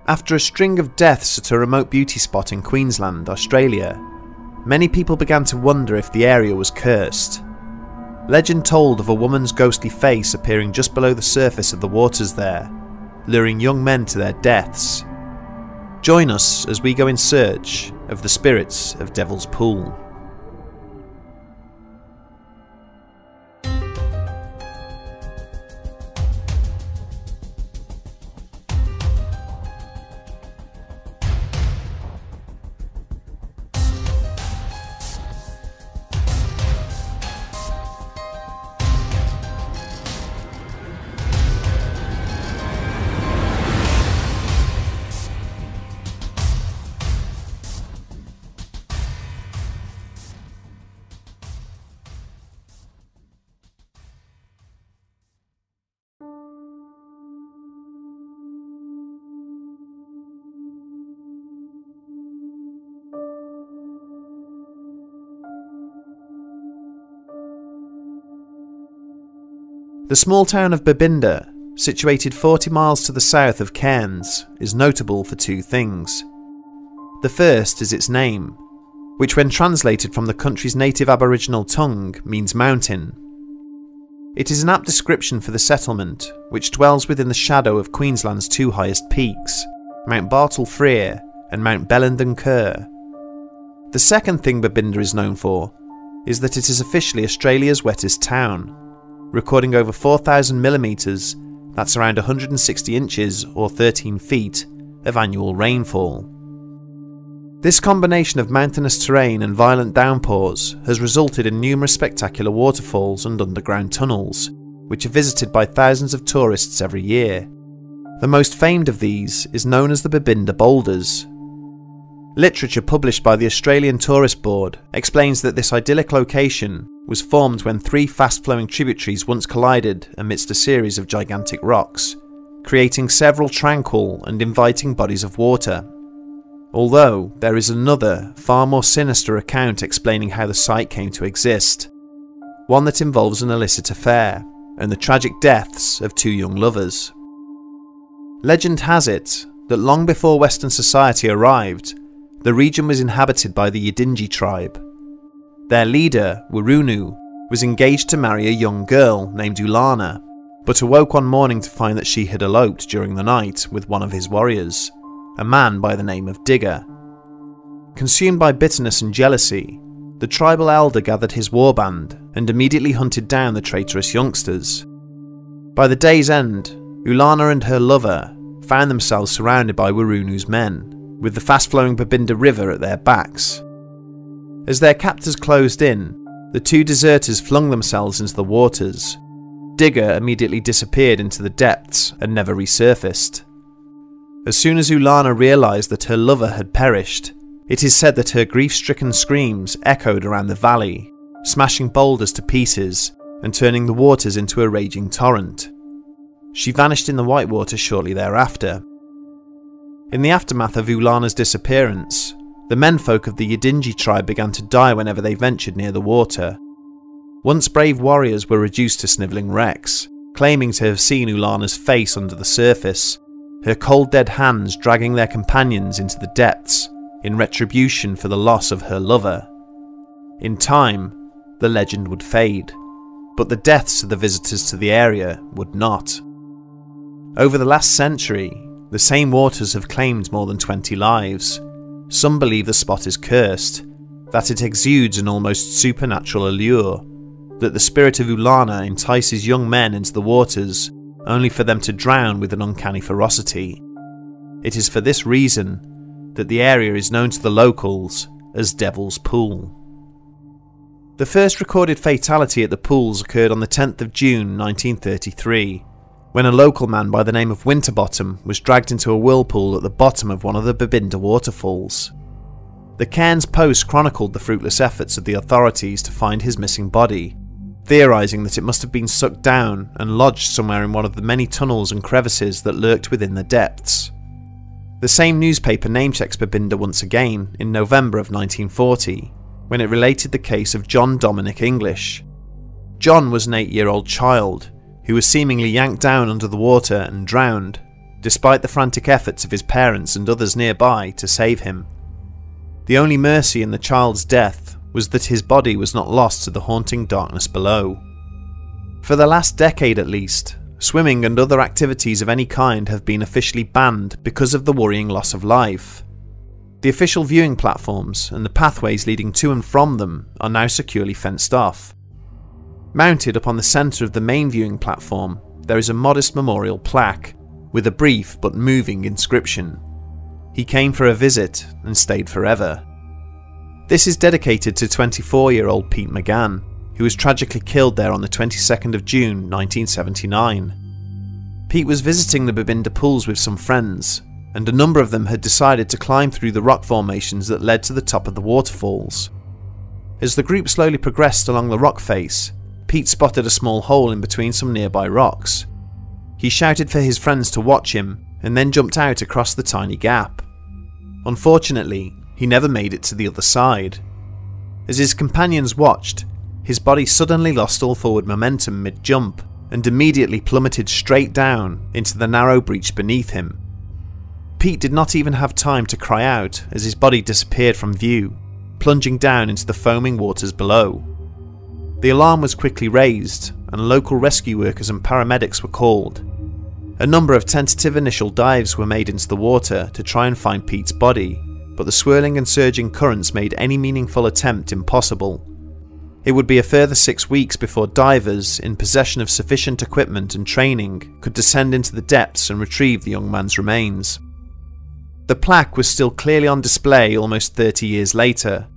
After a string of deaths at a remote beauty spot in Queensland, Australia, many people began to wonder if the area was cursed. Legend told of a woman's ghostly face appearing just below the surface of the waters there, luring young men to their deaths. Join us as we go in search of the spirits of Devil's Pool. The small town of Babinda, situated 40 miles to the south of Cairns, is notable for two things. The first is its name, which when translated from the country's native Aboriginal tongue means mountain. It is an apt description for the settlement, which dwells within the shadow of Queensland's two highest peaks, Mount Bartle Frere and Mount Bellenden Kerr. The second thing Babinda is known for is that it is officially Australia's wettest town, recording over 4,000mm, that's around 160 inches or 13 feet, of annual rainfall. This combination of mountainous terrain and violent downpours has resulted in numerous spectacular waterfalls and underground tunnels, which are visited by thousands of tourists every year. The most famed of these is known as the Babinda Boulders. Literature published by the Australian Tourist Board explains that this idyllic location was formed when three fast-flowing tributaries once collided amidst a series of gigantic rocks, creating several tranquil and inviting bodies of water. Although there is another, far more sinister account explaining how the site came to exist, one that involves an illicit affair and the tragic deaths of two young lovers. Legend has it that long before Western society arrived, the region was inhabited by the Yidinji tribe. Their leader, Warunu, was engaged to marry a young girl named Ulana, but awoke one morning to find that she had eloped during the night with one of his warriors, a man by the name of Digger. Consumed by bitterness and jealousy, the tribal elder gathered his warband and immediately hunted down the traitorous youngsters. By the day's end, Ulana and her lover found themselves surrounded by Warunu's men, with the fast-flowing Babinda River at their backs. As their captors closed in, the two deserters flung themselves into the waters. Digger immediately disappeared into the depths and never resurfaced. As soon as Ulana realised that her lover had perished, it is said that her grief-stricken screams echoed around the valley, smashing boulders to pieces and turning the waters into a raging torrent. She vanished in the whitewater shortly thereafter. In the aftermath of Ulana's disappearance, the menfolk of the Yidinji tribe began to die whenever they ventured near the water. Once brave warriors were reduced to snivelling wrecks, claiming to have seen Ulana's face under the surface, her cold dead hands dragging their companions into the depths in retribution for the loss of her lover. In time, the legend would fade, but the deaths of the visitors to the area would not. Over the last century, the same waters have claimed more than 20 lives. Some believe the spot is cursed, that it exudes an almost supernatural allure, that the spirit of Ulana entices young men into the waters only for them to drown with an uncanny ferocity. It is for this reason that the area is known to the locals as Devil's Pool. The first recorded fatality at the pools occurred on the 10th of June 1933, when a local man by the name of Winterbottom was dragged into a whirlpool at the bottom of one of the Babinda waterfalls. The Cairns Post chronicled the fruitless efforts of the authorities to find his missing body, theorising that it must have been sucked down and lodged somewhere in one of the many tunnels and crevices that lurked within the depths. The same newspaper name-checks Babinda once again in November of 1940, when it related the case of John Dominic English. John was an 8-year-old child who was seemingly yanked down under the water and drowned, despite the frantic efforts of his parents and others nearby to save him. The only mercy in the child's death was that his body was not lost to the haunting darkness below. For the last decade at least, swimming and other activities of any kind have been officially banned because of the worrying loss of life. The official viewing platforms and the pathways leading to and from them are now securely fenced off. Mounted up on the centre of the main viewing platform, there is a modest memorial plaque with a brief but moving inscription. He came for a visit and stayed forever. This is dedicated to 24-year-old Pete McGann, who was tragically killed there on the 22nd of June 1979. Pete was visiting the Babinda pools with some friends, and a number of them had decided to climb through the rock formations that led to the top of the waterfalls. As the group slowly progressed along the rock face, Pete spotted a small hole in between some nearby rocks. He shouted for his friends to watch him and then jumped out across the tiny gap. Unfortunately, he never made it to the other side. As his companions watched, his body suddenly lost all forward momentum mid-jump and immediately plummeted straight down into the narrow breach beneath him. Pete did not even have time to cry out as his body disappeared from view, plunging down into the foaming waters below. The alarm was quickly raised and local rescue workers and paramedics were called. A number of tentative initial dives were made into the water to try and find Pete's body, but the swirling and surging currents made any meaningful attempt impossible. It would be a further 6 weeks before divers, in possession of sufficient equipment and training, could descend into the depths and retrieve the young man's remains. The plaque was still clearly on display almost 30 years later.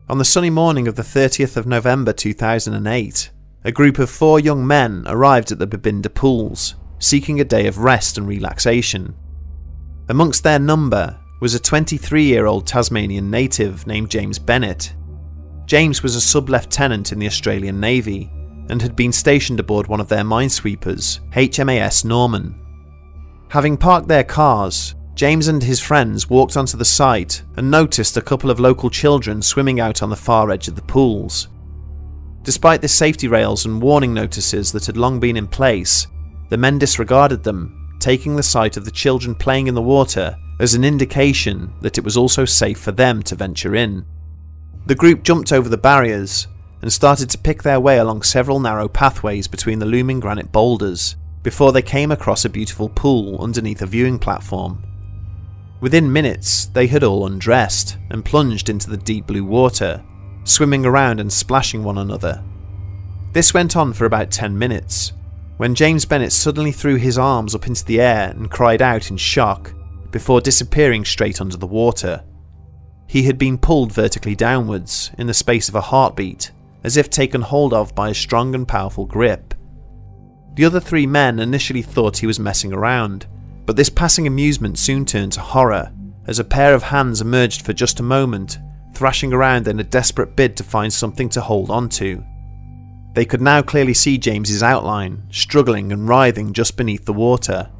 On the sunny morning of the 30th of November 2008, a group of 4 young men arrived at the Babinda pools, seeking a day of rest and relaxation. Amongst their number was a 23-year-old Tasmanian native named James Bennett. James was a sub-lieutenant in the Australian Navy and had been stationed aboard one of their minesweepers, HMAS Norman. Having parked their cars, James and his friends walked onto the site and noticed a couple of local children swimming out on the far edge of the pools. Despite the safety rails and warning notices that had long been in place, the men disregarded them, taking the sight of the children playing in the water as an indication that it was also safe for them to venture in. The group jumped over the barriers and started to pick their way along several narrow pathways between the looming granite boulders before they came across a beautiful pool underneath a viewing platform. Within minutes, they had all undressed and plunged into the deep blue water, swimming around and splashing one another. This went on for about 10 minutes, when James Bennett suddenly threw his arms up into the air and cried out in shock, before disappearing straight under the water. He had been pulled vertically downwards in the space of a heartbeat, as if taken hold of by a strong and powerful grip. The other 3 men initially thought he was messing around, but this passing amusement soon turned to horror, as a pair of hands emerged for just a moment, thrashing around in a desperate bid to find something to hold on to. They could now clearly see James's outline, struggling and writhing just beneath the water.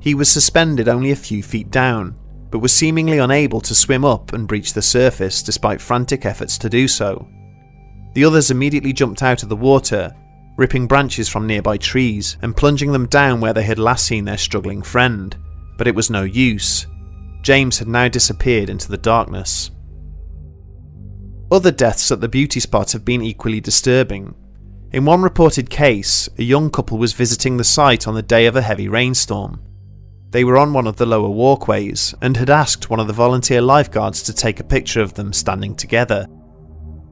He was suspended only a few feet down, but was seemingly unable to swim up and breach the surface despite frantic efforts to do so. The others immediately jumped out of the water, ripping branches from nearby trees and plunging them down where they had last seen their struggling friend, but it was no use. James had now disappeared into the darkness. Other deaths at the beauty spot have been equally disturbing. In one reported case, a young couple was visiting the site on the day of a heavy rainstorm. They were on one of the lower walkways and had asked one of the volunteer lifeguards to take a picture of them standing together.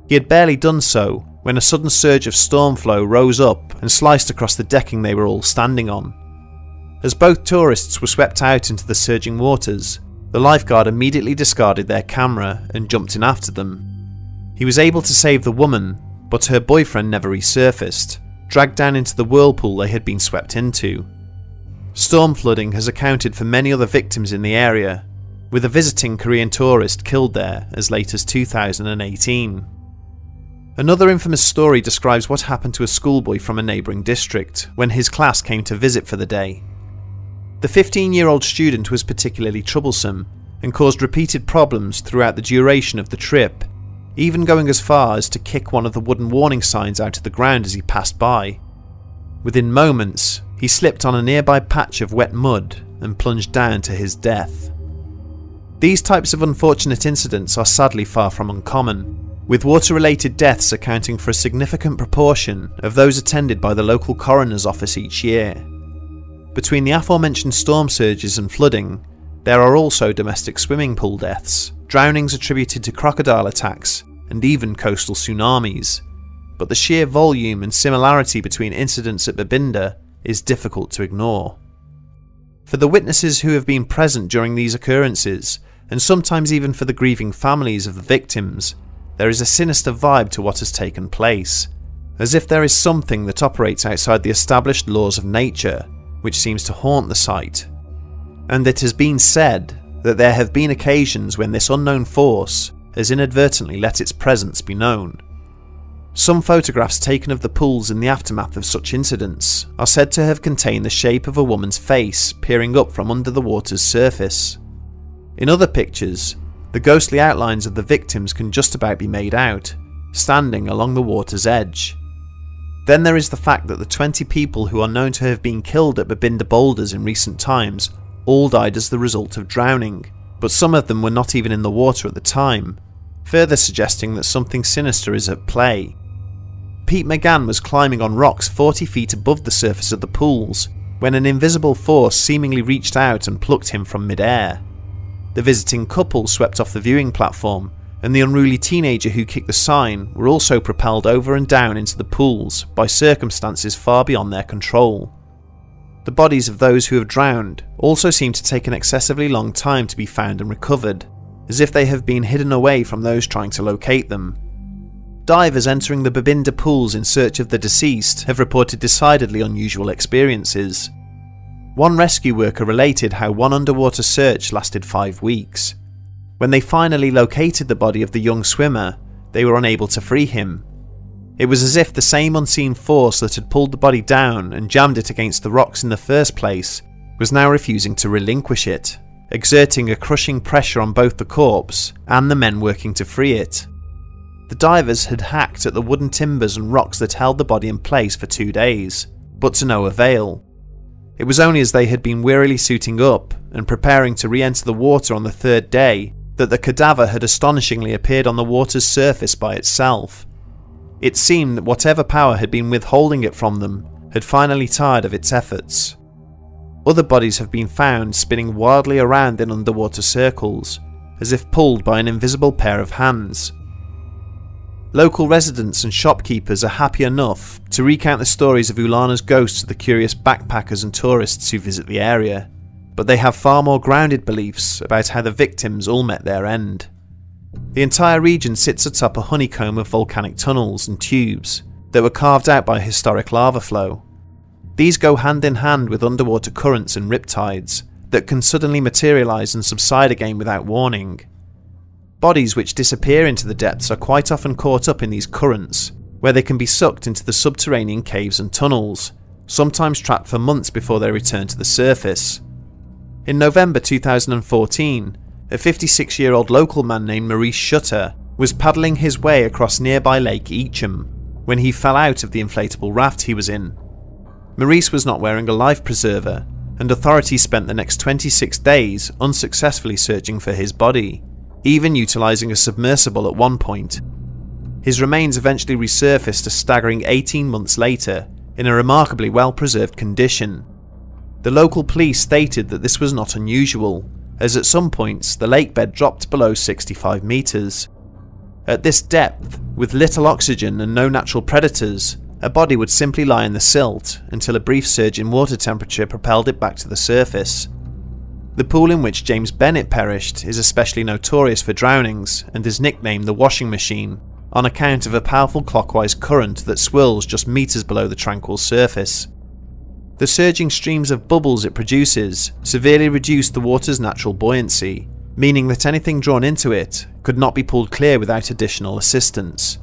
He had barely done so when a sudden surge of storm flow rose up and sliced across the decking they were all standing on. As both tourists were swept out into the surging waters, the lifeguard immediately discarded their camera and jumped in after them. He was able to save the woman, but her boyfriend never resurfaced, dragged down into the whirlpool they had been swept into. Storm flooding has accounted for many other victims in the area, with a visiting Korean tourist killed there as late as 2018. Another infamous story describes what happened to a schoolboy from a neighbouring district when his class came to visit for the day. The 15-year-old student was particularly troublesome and caused repeated problems throughout the duration of the trip, even going as far as to kick one of the wooden warning signs out of the ground as he passed by. Within moments, he slipped on a nearby patch of wet mud and plunged down to his death. These types of unfortunate incidents are sadly far from uncommon, with water-related deaths accounting for a significant proportion of those attended by the local coroner's office each year. Between the aforementioned storm surges and flooding, there are also domestic swimming pool deaths, drownings attributed to crocodile attacks, and even coastal tsunamis. But the sheer volume and similarity between incidents at Babinda is difficult to ignore. For the witnesses who have been present during these occurrences, and sometimes even for the grieving families of the victims, there is a sinister vibe to what has taken place, as if there is something that operates outside the established laws of nature, which seems to haunt the site. And it has been said that there have been occasions when this unknown force has inadvertently let its presence be known. Some photographs taken of the pools in the aftermath of such incidents are said to have contained the shape of a woman's face peering up from under the water's surface. In other pictures, the ghostly outlines of the victims can just about be made out, standing along the water's edge. Then there is the fact that the 20 people who are known to have been killed at Babinda boulders in recent times all died as the result of drowning, but some of them were not even in the water at the time, further suggesting that something sinister is at play. Pete McGann was climbing on rocks 40 feet above the surface of the pools when an invisible force seemingly reached out and plucked him from mid-air. The visiting couple swept off the viewing platform, and the unruly teenager who kicked the sign were also propelled over and down into the pools by circumstances far beyond their control. The bodies of those who have drowned also seem to take an excessively long time to be found and recovered, as if they have been hidden away from those trying to locate them. Divers entering the Babinda pools in search of the deceased have reported decidedly unusual experiences. One rescue worker related how one underwater search lasted 5 weeks. When they finally located the body of the young swimmer, they were unable to free him. It was as if the same unseen force that had pulled the body down and jammed it against the rocks in the first place was now refusing to relinquish it, exerting a crushing pressure on both the corpse and the men working to free it. The divers had hacked at the wooden timbers and rocks that held the body in place for 2 days, but to no avail. It was only as they had been wearily suiting up and preparing to re-enter the water on the 3rd day that the cadaver had astonishingly appeared on the water's surface by itself. It seemed that whatever power had been withholding it from them had finally tired of its efforts. Other bodies have been found spinning wildly around in underwater circles, as if pulled by an invisible pair of hands. Local residents and shopkeepers are happy enough to recount the stories of Ulana's ghost to the curious backpackers and tourists who visit the area, but they have far more grounded beliefs about how the victims all met their end. The entire region sits atop a honeycomb of volcanic tunnels and tubes that were carved out by historic lava flow. These go hand in hand with underwater currents and riptides that can suddenly materialise and subside again without warning. Bodies which disappear into the depths are quite often caught up in these currents, where they can be sucked into the subterranean caves and tunnels, sometimes trapped for months before they return to the surface. In November 2014, a 56-year-old local man named Maurice Shutter was paddling his way across nearby Lake Eacham when he fell out of the inflatable raft he was in. Maurice was not wearing a life preserver, and authorities spent the next 26 days unsuccessfully searching for his body, even utilising a submersible at one point. His remains eventually resurfaced a staggering 18 months later in a remarkably well-preserved condition. The local police stated that this was not unusual, as at some points the lake bed dropped below 65 metres. At this depth, with little oxygen and no natural predators, a body would simply lie in the silt until a brief surge in water temperature propelled it back to the surface. The pool in which James Bennett perished is especially notorious for drownings and is nicknamed the washing machine, on account of a powerful clockwise current that swirls just metres below the tranquil surface. The surging streams of bubbles it produces severely reduce the water's natural buoyancy, meaning that anything drawn into it could not be pulled clear without additional assistance.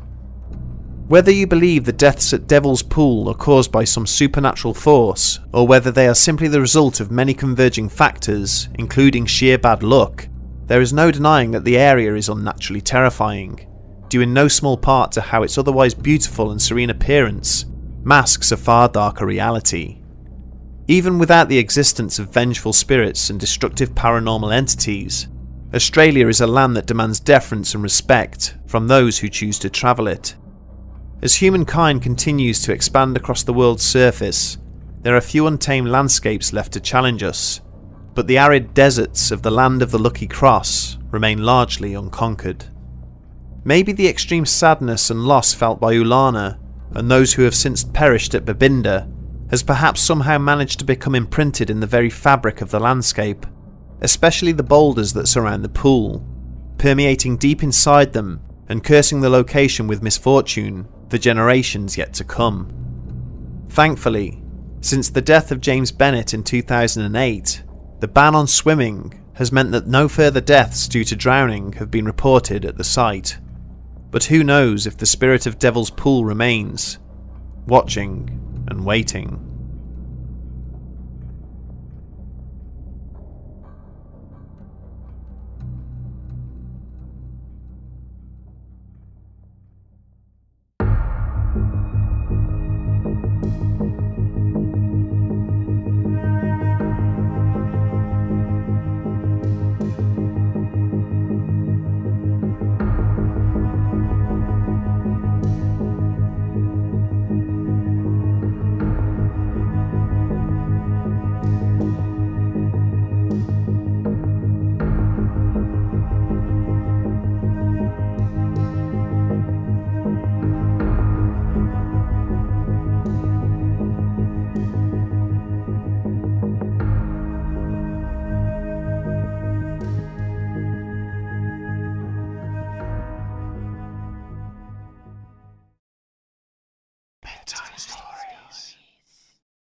Whether you believe the deaths at Devil's Pool are caused by some supernatural force, or whether they are simply the result of many converging factors, including sheer bad luck, there is no denying that the area is unnaturally terrifying, due in no small part to how its otherwise beautiful and serene appearance masks a far darker reality. Even without the existence of vengeful spirits and destructive paranormal entities, Australia is a land that demands deference and respect from those who choose to travel it. As humankind continues to expand across the world's surface, there are few untamed landscapes left to challenge us, but the arid deserts of the land of the Lucky Cross remain largely unconquered. Maybe the extreme sadness and loss felt by Ulana and those who have since perished at Babinda has perhaps somehow managed to become imprinted in the very fabric of the landscape, especially the boulders that surround the pool, permeating deep inside them and cursing the location with misfortune for generations yet to come. Thankfully, since the death of James Bennett in 2008, the ban on swimming has meant that no further deaths due to drowning have been reported at the site. But who knows if the spirit of Devil's Pool remains, watching and waiting.